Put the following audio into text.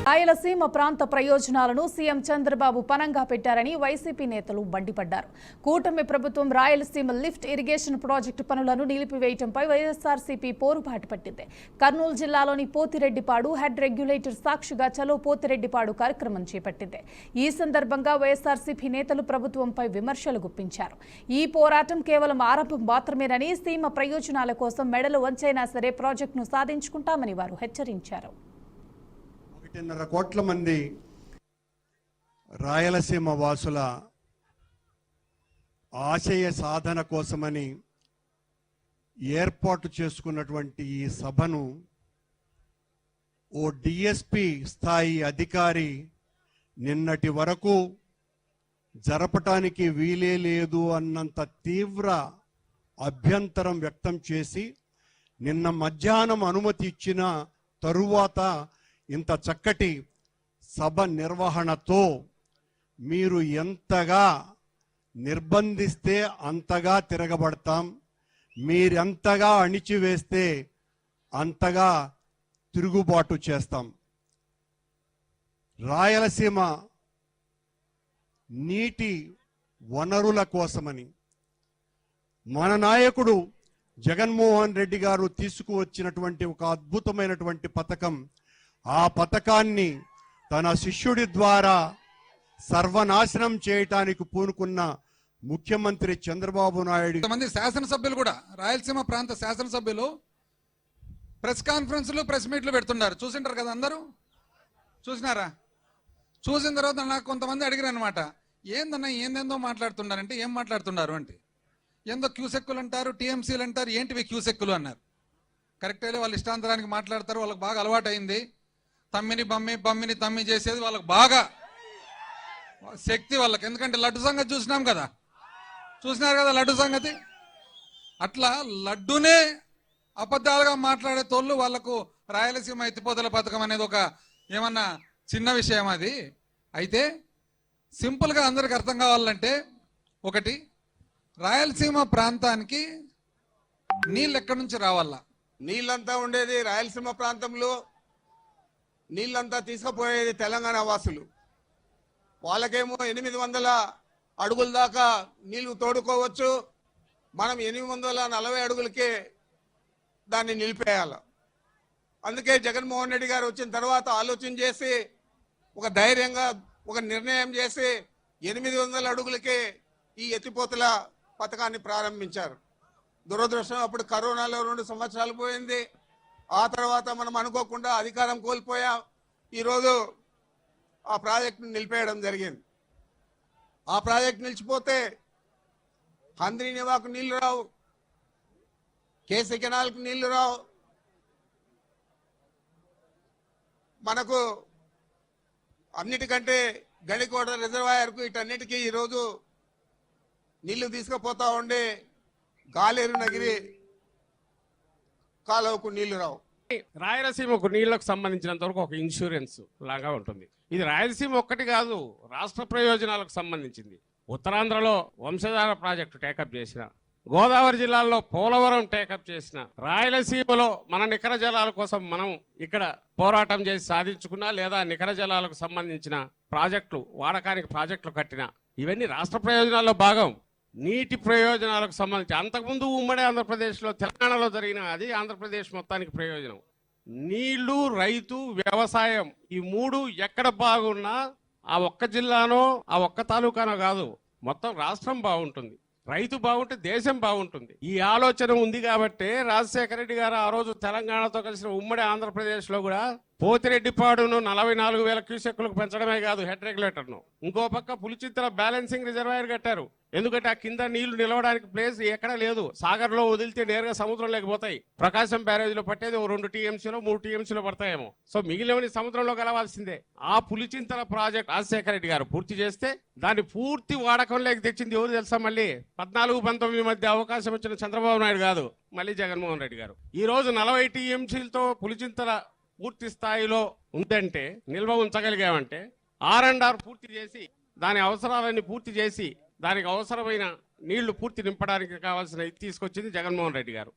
రాయలసీమ ప్రాంత ప్రయోజనాలను సీఎం చంద్రబాబు పనంగా పెట్టారని వైసీపీ నేతలు మండిపడ్డారు. కూటమి ప్రభుత్వం రాయలసీమ లిఫ్ట్ ఇరిగేషన్ ప్రాజెక్టు పనులను నిలిపివేయడంపై వైఎస్ఆర్సీపీ పోరుబాటు పట్టింది. కర్నూలు జిల్లాలోని పోతిరెడ్డిపాడు హెడ్ రెగ్యులేటర్ సాక్షిగా చలో పోతిరెడ్డిపాడు కార్యక్రమం చేపట్టింది. ఈ సందర్భంగా వైఎస్ఆర్సీపీ నేతలు ప్రభుత్వంపై విమర్శలు గుప్పించారు. ఈ పోరాటం కేవలం ఆరంభం మాత్రమేనని, సీమ ప్రయోజనాల కోసం మెడలు వంచైనా సరే ప్రాజెక్టును సాధించుకుంటామని వారు హెచ్చరించారు. 1.5 కోట్ల మంది రాయలసీమ వాసుల ఆశయ సాధన కోసమని ఏర్పాటు చేసుకున్నటువంటి ఈ సభను ఓ డిఎస్పి స్థాయి అధికారి నిన్నటి వరకు జరపటానికి వీలే లేదు అన్నంత తీవ్ర అభ్యంతరం వ్యక్తం చేసి నిన్న మధ్యాహ్నం అనుమతి ఇచ్చిన తరువాత ఇంత చక్కటి సభ నిర్వహణతో మీరు ఎంతగా నిర్బంధిస్తే అంతగా తిరగబడతాం, మీరెంతగా అణిచివేస్తే అంతగా తిరుగుబాటు చేస్తాం. రాయలసీమ నీటి వనరుల కోసమని మన నాయకుడు జగన్మోహన్ రెడ్డి గారు తీసుకువచ్చినటువంటి ఒక అద్భుతమైనటువంటి పథకం, ఆ పథకాన్ని తన శిష్యుడి ద్వారా సర్వనాశనం చేయటానికి పూనుకున్న ముఖ్యమంత్రి చంద్రబాబు నాయుడు. కొంతమంది శాసనసభ్యులు కూడా, రాయలసీమ ప్రాంత శాసనసభ్యులు ప్రెస్ కాన్ఫరెన్స్లు ప్రెస్ మీట్లు పెడుతున్నారు. చూసింటారు కదా, అందరూ చూసినారా? చూసిన తర్వాత నాకు కొంతమంది అడిగారు అనమాట, ఏందన్నా ఏందేందో మాట్లాడుతున్నారంటే, ఏం మాట్లాడుతున్నారు అంటే, ఏందో క్యూసెక్కులు అంటారు, టీఎంసీలు అంటారు, ఏంటివి క్యూసెక్కులు అన్నారు. కరెక్టే, వాళ్ళు ఇష్టాంతరానికి మాట్లాడతారు, వాళ్ళకి బాగా అలవాటు అయింది. తమ్మిని బమ్మి బమ్మిని తమ్మి చేసేది వాళ్ళకి బాగా శక్తి వాళ్ళకి. ఎందుకంటే లడ్డు సంగతి చూసినాం కదా, చూసినారు కదా లడ్డు సంగతి. అట్లా లడ్డునే అబద్ధాలుగా మాట్లాడే తోళ్ళు వాళ్లకు రాయలసీమ ఎత్తిపోతల పథకం అనేది ఒక ఏమన్నా చిన్న విషయం అది. అయితే సింపుల్గా అందరికి అర్థం కావాలంటే, ఒకటి, రాయలసీమ ప్రాంతానికి నీళ్ళు ఎక్కడి నుంచి రావాలా? నీళ్ళంతా ఉండేది రాయలసీమ ప్రాంతంలో, నీళ్ళంతా తీసుకుపోయేది తెలంగాణ వాసులు. వాళ్ళకేమో 800 అడుగుల దాకా నీళ్లు తోడుకోవచ్చు, మనం 840 అడుగులకే దాన్ని నిలిపేయాల. అందుకే జగన్మోహన్ రెడ్డి గారు వచ్చిన తర్వాత ఆలోచన చేసి ఒక ధైర్యంగా ఒక నిర్ణయం చేసి 800 అడుగులకే ఈ ఎత్తిపోతల పథకాన్ని ప్రారంభించారు. దురదృష్టం అప్పుడు కరోనాలో 2 సంవత్సరాలు పోయింది. ఆ తర్వాత మనం అనుకోకుండా అధికారం కోల్పోయాం. ఈరోజు ఆ ప్రాజెక్టును నిలిపేయడం జరిగింది. ఆ ప్రాజెక్టు నిలిచిపోతే హంద్రీనివాకు నీళ్లు రావు, కేసీ కెనాల్కు నీళ్లు రావు, మనకు అన్నిటికంటే గడికోట రిజర్వాయర్కు వీటన్నిటికీ ఈరోజు నీళ్లు తీసుకుపోతా ఉండే గాలేరు నగిరి కాలువకు నీళ్లు రావు. రాయలసీమకు నీళ్లకు సంబంధించినంత వరకు ఒక ఇన్సూరెన్స్ లాగా ఉంటుంది. ఇది రాయలసీమ ఒక్కటి కాదు, రాష్ట్ర ప్రయోజనాలకు సంబంధించింది. ఉత్తరాంధ్రలో వంశధార ప్రాజెక్టు టేకప్ చేసిన, గోదావరి జిల్లాలో పోలవరం టేకప్ చేసిన, రాయలసీమలో మన నికర జలాల కోసం మనం ఇక్కడ పోరాటం చేసి సాధించుకున్నా, లేదా నికర జలాలకు సంబంధించిన ప్రాజెక్టులు వాడకానికి ప్రాజెక్టులు కట్టిన, ఇవన్నీ రాష్ట్ర ప్రయోజనాల్లో భాగం. నీటి ప్రయోజనాలకు సంబంధించి అంతకుముందు ఉమ్మడి ఆంధ్రప్రదేశ్లో, తెలంగాణలో జరిగిన అది ఆంధ్రప్రదేశ్ మొత్తానికి ప్రయోజనం. నీళ్లు, రైతు, వ్యవసాయం, ఈ 3 ఎక్కడ బాగున్నా ఆ ఒక్క జిల్లానో ఆ ఒక్క తాలూకానో కాదు, మొత్తం రాష్ట్రం బాగుంటుంది. రైతు బాగుంటే దేశం బాగుంటుంది. ఈ ఆలోచన ఉంది కాబట్టే రాజశేఖర రెడ్డి గారు ఆ రోజు తెలంగాణతో కలిసిన ఉమ్మడి ఆంధ్రప్రదేశ్లో కూడా పోతిరెడ్డిపాడును 44,000 క్యూసెక్కులకు పెంచడమే కాదు హెడ్ రెగ్యులేటర్ను, ఇంకో పక్క పులిచింతల బ్యాలెన్సింగ్ రిజర్వాయర్ కట్టారు. ఎందుకంటే ఆ కింద నీళ్లు నిలవడానికి ప్లేస్ ఎక్కడ లేదు. సాగర్లో వదిలితే నేరుగా సముద్రంలోకి పోతాయి. ప్రకాశం బ్యారేజ్లో పట్టేది 2 టీఎంసీలో 3 టీఎంసీలో పడతాయేమో. సో మిగిలినవని సముద్రంలో కలవాల్సిందే. ఆ పులిచింతల ప్రాజెక్ట్ రాజశేఖర రెడ్డి గారు పూర్తి చేస్తే దాన్ని పూర్తి వాడకంలోకి తెచ్చింది ఎవరు తెలుసా? మళ్ళీ 14-19 మధ్య అవకాశం వచ్చిన చంద్రబాబు నాయుడు కాదు, మళ్ళీ జగన్మోహన్ రెడ్డి గారు. ఈ రోజు 40 టీఎంసీలతో పులిచింతల పూర్తి స్థాయిలో ఉందంటే, నిల్వ ఉంచగలిగామంటే, R&R పూర్తి చేసి దాని అవసరాలన్నీ పూర్తి చేసి దానికి అవసరమైన నీళ్లు పూర్తి నింపడానికి కావాల్సిన ఇది తీసుకొచ్చింది జగన్మోహన్ రెడ్డి గారు.